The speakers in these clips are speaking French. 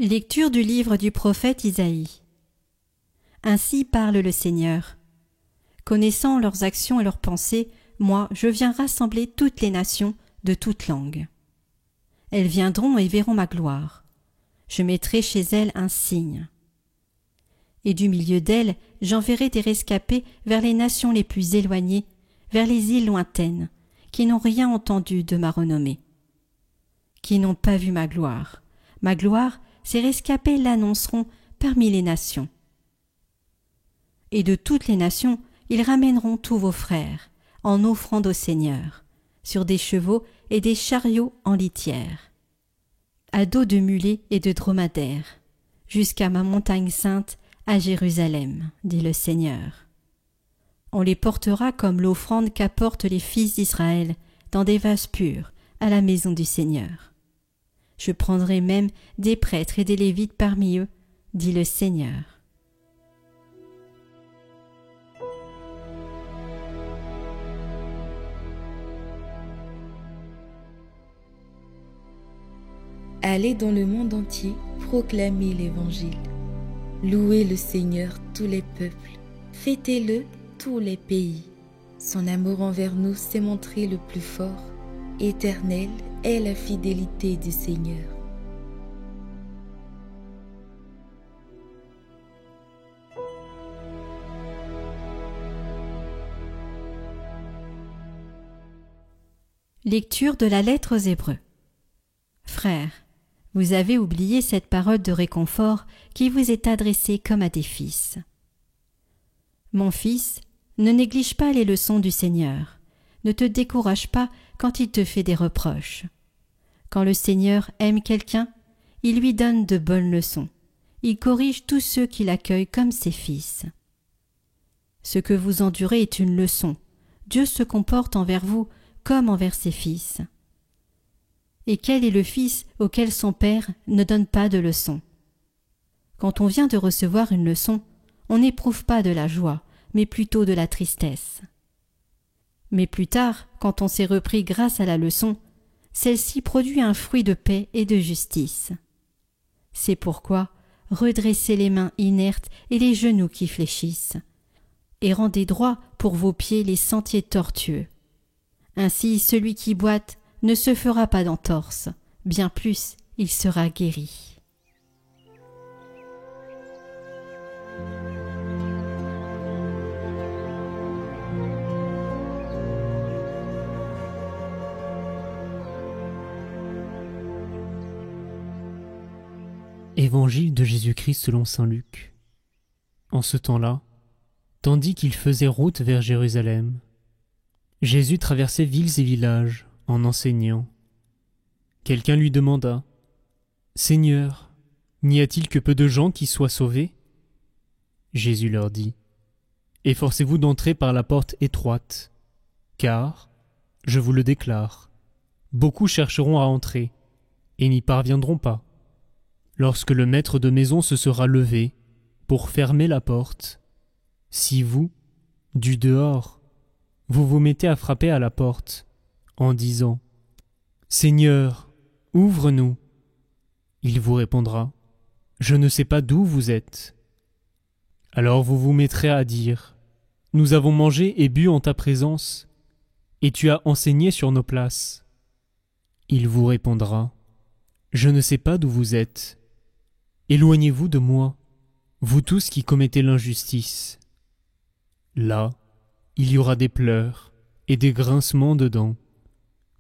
Lecture du livre du prophète Isaïe. Ainsi parle le Seigneur. Connaissant leurs actions et leurs pensées, moi, je viens rassembler toutes les nations de toutes langues. Elles viendront et verront ma gloire. Je mettrai chez elles un signe. Et du milieu d'elles, j'enverrai des rescapés vers les nations les plus éloignées, vers les îles lointaines, qui n'ont rien entendu de ma renommée, qui n'ont pas vu ma gloire. Ma gloire, ces rescapés l'annonceront parmi les nations. Et de toutes les nations, ils ramèneront tous vos frères, en offrande au Seigneur, sur des chevaux et des chariots en litière, à dos de mulets et de dromadaires, jusqu'à ma montagne sainte, à Jérusalem, dit le Seigneur. On les portera comme l'offrande qu'apportent les fils d'Israël dans des vases purs à la maison du Seigneur. Je prendrai même des prêtres et des lévites parmi eux, dit le Seigneur. Allez dans le monde entier, proclamez l'Évangile. Louez le Seigneur tous les peuples, fêtez-le tous les pays. Son amour envers nous s'est montré le plus fort. Éternelle est la fidélité du Seigneur. Lecture de la lettre aux Hébreux. Frères, vous avez oublié cette parole de réconfort qui vous est adressée comme à des fils. Mon fils, ne néglige pas les leçons du Seigneur. Ne te décourage pas quand il te fait des reproches. Quand le Seigneur aime quelqu'un, il lui donne de bonnes leçons. Il corrige tous ceux qui l'accueillent comme ses fils. Ce que vous endurez est une leçon. Dieu se comporte envers vous comme envers ses fils. Et quel est le fils auquel son père ne donne pas de leçon? Quand on vient de recevoir une leçon, on n'éprouve pas de la joie, mais plutôt de la tristesse. Mais plus tard, quand on s'est repris grâce à la leçon, celle-ci produit un fruit de paix et de justice. C'est pourquoi redressez les mains inertes et les genoux qui fléchissent, et rendez droit pour vos pieds les sentiers tortueux. Ainsi celui qui boite ne se fera pas d'entorse, bien plus il sera guéri. Évangile de Jésus-Christ selon saint Luc. En ce temps-là, tandis qu'il faisait route vers Jérusalem, Jésus traversait villes et villages en enseignant. Quelqu'un lui demanda : « Seigneur, n'y a-t-il que peu de gens qui soient sauvés ?» Jésus leur dit : « Efforcez-vous d'entrer par la porte étroite, car, je vous le déclare, beaucoup chercheront à entrer et n'y parviendront pas. Lorsque le maître de maison se sera levé pour fermer la porte, si vous, du dehors, vous vous mettez à frapper à la porte, en disant : « Seigneur, ouvre-nous », il vous répondra : « Je ne sais pas d'où vous êtes. » Alors vous vous mettrez à dire : « Nous avons mangé et bu en ta présence, et tu as enseigné sur nos places. » Il vous répondra : « Je ne sais pas d'où vous êtes. Éloignez-vous de moi, vous tous qui commettez l'injustice. » Là, il y aura des pleurs et des grincements de dents,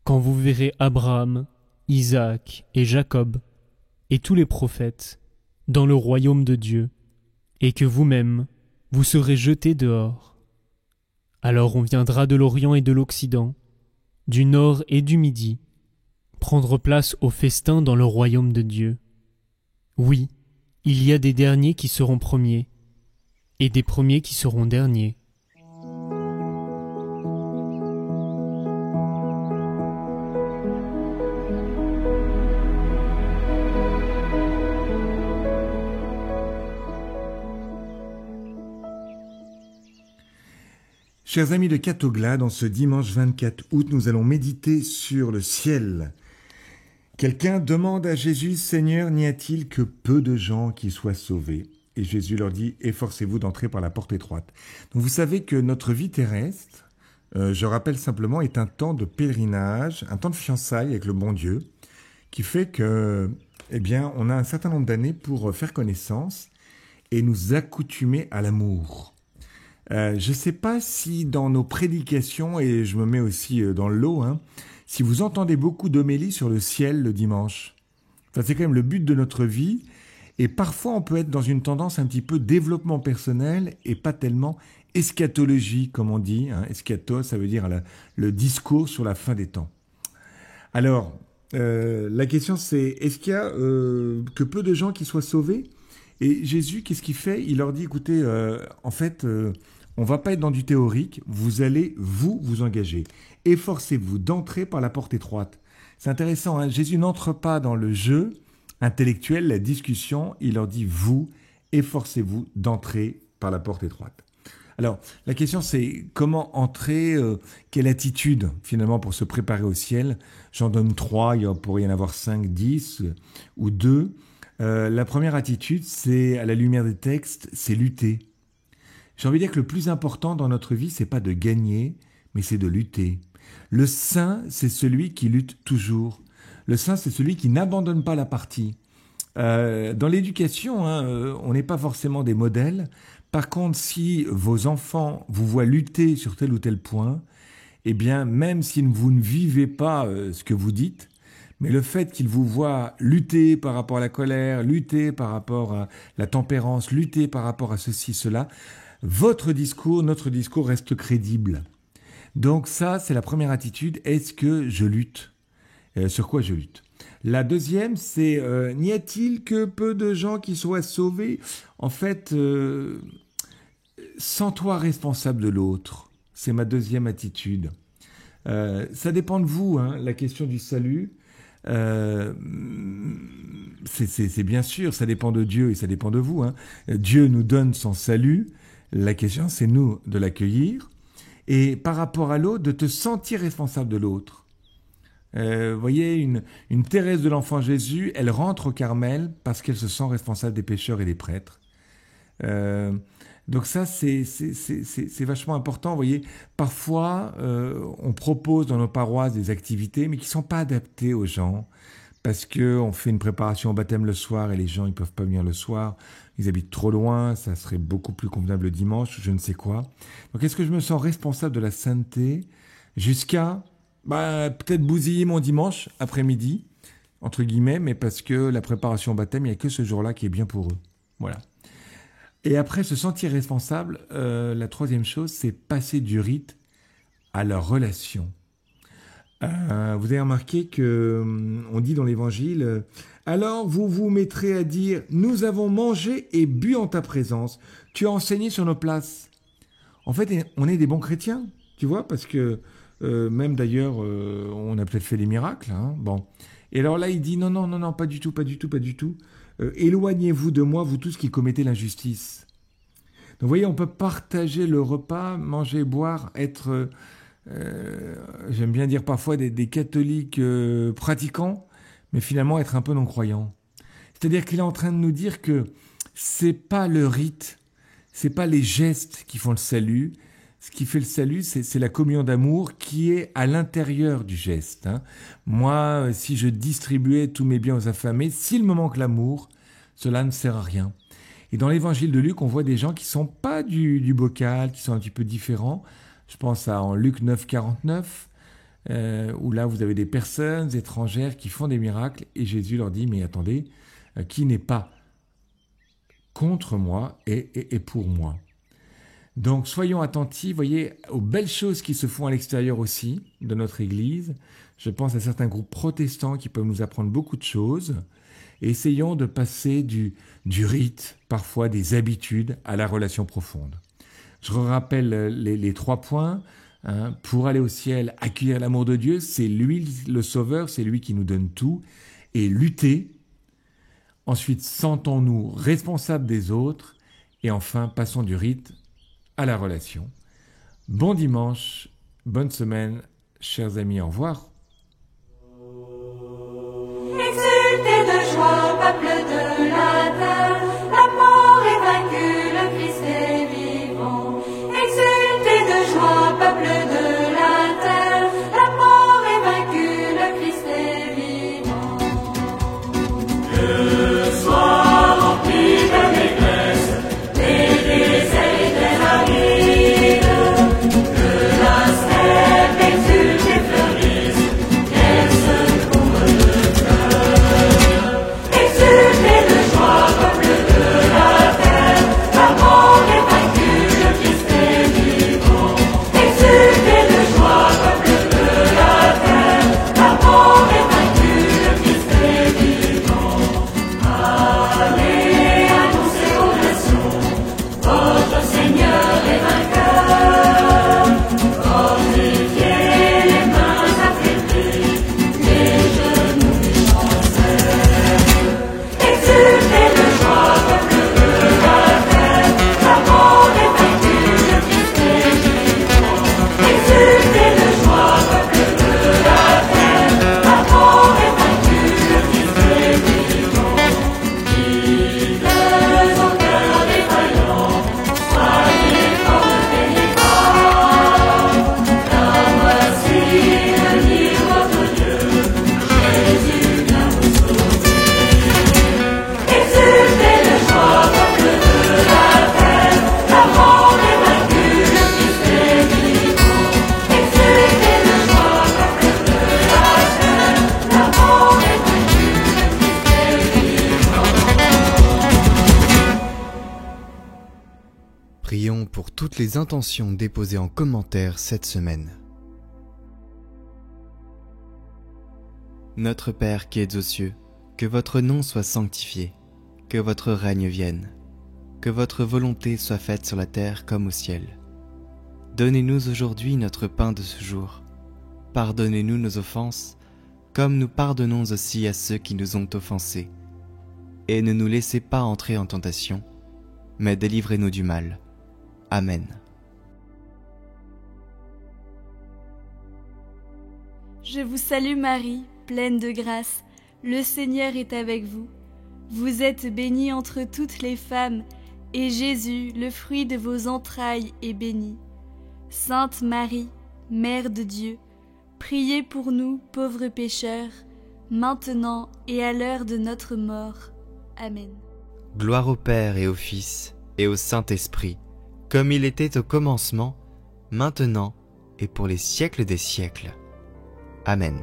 quand vous verrez Abraham, Isaac et Jacob, et tous les prophètes, dans le royaume de Dieu, et que vous-même, vous serez jetés dehors. Alors on viendra de l'Orient et de l'Occident, du Nord et du Midi, prendre place au festin dans le royaume de Dieu. Oui, il y a des derniers qui seront premiers, et des premiers qui seront derniers. Chers amis de Catoglade, en ce dimanche 24 août, nous allons méditer sur le ciel. Quelqu'un demande à Jésus, Seigneur, n'y a-t-il que peu de gens qui soient sauvés? Et Jésus leur dit, efforcez-vous d'entrer par la porte étroite. Donc vous savez que notre vie terrestre, je rappelle simplement, est un temps de pèlerinage, un temps de fiançailles avec le bon Dieu, qui fait que, eh bien, on a un certain nombre d'années pour faire connaissance et nous accoutumer à l'amour. Je ne sais pas si dans nos prédications, et je me mets aussi dans le lot, si vous entendez beaucoup d'homélies sur le ciel le dimanche. Enfin, c'est quand même le but de notre vie. Et parfois, on peut être dans une tendance un petit peu développement personnel et pas tellement eschatologie, comme on dit. Eschatos, ça veut dire le discours sur la fin des temps. Alors, la question c'est, est-ce qu'il y a que peu de gens qui soient sauvés? Et Jésus, qu'est-ce qu'il fait? Il leur dit, écoutez, en fait, on va pas être dans du théorique, vous allez vous engager. Efforcez-vous d'entrer par la porte étroite. C'est intéressant, Jésus n'entre pas dans le jeu intellectuel, la discussion, il leur dit, vous, efforcez-vous d'entrer par la porte étroite. Alors, la question c'est, comment entrer, quelle attitude finalement pour se préparer au ciel? J'en donne 3, il pourrait y en avoir 5, 10 ou 2. La première attitude, c'est, à la lumière des textes, c'est lutter. J'ai envie de dire que le plus important dans notre vie, c'est pas de gagner, mais c'est de lutter. Le saint, c'est celui qui lutte toujours. Le saint, c'est celui qui n'abandonne pas la partie. Dans l'éducation, on n'est pas forcément des modèles. Par contre, si vos enfants vous voient lutter sur tel ou tel point, eh bien, même si vous ne vivez pas ce que vous dites, mais le fait qu'ils vous voient lutter par rapport à la colère, lutter par rapport à la tempérance, lutter par rapport à ceci, cela, votre discours, notre discours reste crédible. Donc ça, c'est la première attitude. Est-ce que je lutte? Sur quoi je lutte? La deuxième, c'est n'y a-t-il que peu de gens qui soient sauvés? En fait, sens-toi responsable de l'autre. C'est ma deuxième attitude. Ça dépend de vous, la question du salut. C'est bien sûr, ça dépend de Dieu et ça dépend de vous. Dieu nous donne son salut. La question, c'est nous de l'accueillir. Et par rapport à l'autre, de te sentir responsable de l'autre. Voyez, une Thérèse de l'Enfant Jésus, elle rentre au Carmel parce qu'elle se sent responsable des pécheurs et des prêtres. Donc ça, c'est vachement important. Vous voyez, parfois, on propose dans nos paroisses des activités, mais qui ne sont pas adaptées aux gens, parce qu'on fait une préparation au baptême le soir et les gens, ils ne peuvent pas venir le soir. Ils habitent trop loin, ça serait beaucoup plus convenable le dimanche, je ne sais quoi. Donc est-ce que je me sens responsable de la sainteté jusqu'à peut-être bousiller mon dimanche après-midi, entre guillemets, mais parce que la préparation au baptême, il n'y a que ce jour-là qui est bien pour eux. Voilà. Et après, se sentir responsable, la troisième chose, c'est passer du rite à la relation. Vous avez remarqué que on dit dans l'Évangile, alors vous vous mettrez à dire, nous avons mangé et bu en ta présence, tu as enseigné sur nos places. En fait, on est des bons chrétiens, tu vois, parce que même d'ailleurs, on a peut-être fait des miracles. Bon. Et alors là, il dit, non, pas du tout. Éloignez-vous de moi, vous tous qui commettez l'injustice. Donc vous voyez, on peut partager le repas, manger, boire, être, j'aime bien dire parfois des catholiques pratiquants, mais finalement être un peu non-croyants. C'est-à-dire qu'il est en train de nous dire que c'est pas le rite, c'est pas les gestes qui font le salut. Ce qui fait le salut, c'est la communion d'amour qui est à l'intérieur du geste. Moi, si je distribuais tous mes biens aux affamés, s'il me manque l'amour, cela ne sert à rien. Et dans l'évangile de Luc, on voit des gens qui sont pas du bocal, qui sont un petit peu différents. Je pense en Luc 9, 49, où là, vous avez des personnes étrangères qui font des miracles, et Jésus leur dit, mais attendez, qui n'est pas contre moi et pour moi. Donc, soyons attentifs, voyez, aux belles choses qui se font à l'extérieur aussi de notre Église. Je pense à certains groupes protestants qui peuvent nous apprendre beaucoup de choses. Et essayons de passer du rite, parfois des habitudes, à la relation profonde. Je rappelle les 3 points. Pour aller au ciel, accueillir l'amour de Dieu, c'est lui le sauveur, c'est lui qui nous donne tout. Et lutter. Ensuite, sentons-nous responsables des autres. Et enfin, passons du rite à la relation. Bon dimanche, bonne semaine, chers amis, au revoir. Prions pour toutes les intentions déposées en commentaire cette semaine. Notre Père qui es aux cieux, que votre nom soit sanctifié, que votre règne vienne, que votre volonté soit faite sur la terre comme au ciel. Donnez-nous aujourd'hui notre pain de ce jour. Pardonnez-nous nos offenses, comme nous pardonnons aussi à ceux qui nous ont offensés. Et ne nous laissez pas entrer en tentation, mais délivrez-nous du mal. Amen. Je vous salue Marie, pleine de grâce, le Seigneur est avec vous. Vous êtes bénie entre toutes les femmes, et Jésus, le fruit de vos entrailles, est béni. Sainte Marie, Mère de Dieu, priez pour nous, pauvres pécheurs, maintenant et à l'heure de notre mort. Amen. Gloire au Père et au Fils et au Saint-Esprit, comme il était au commencement, maintenant et pour les siècles des siècles. Amen.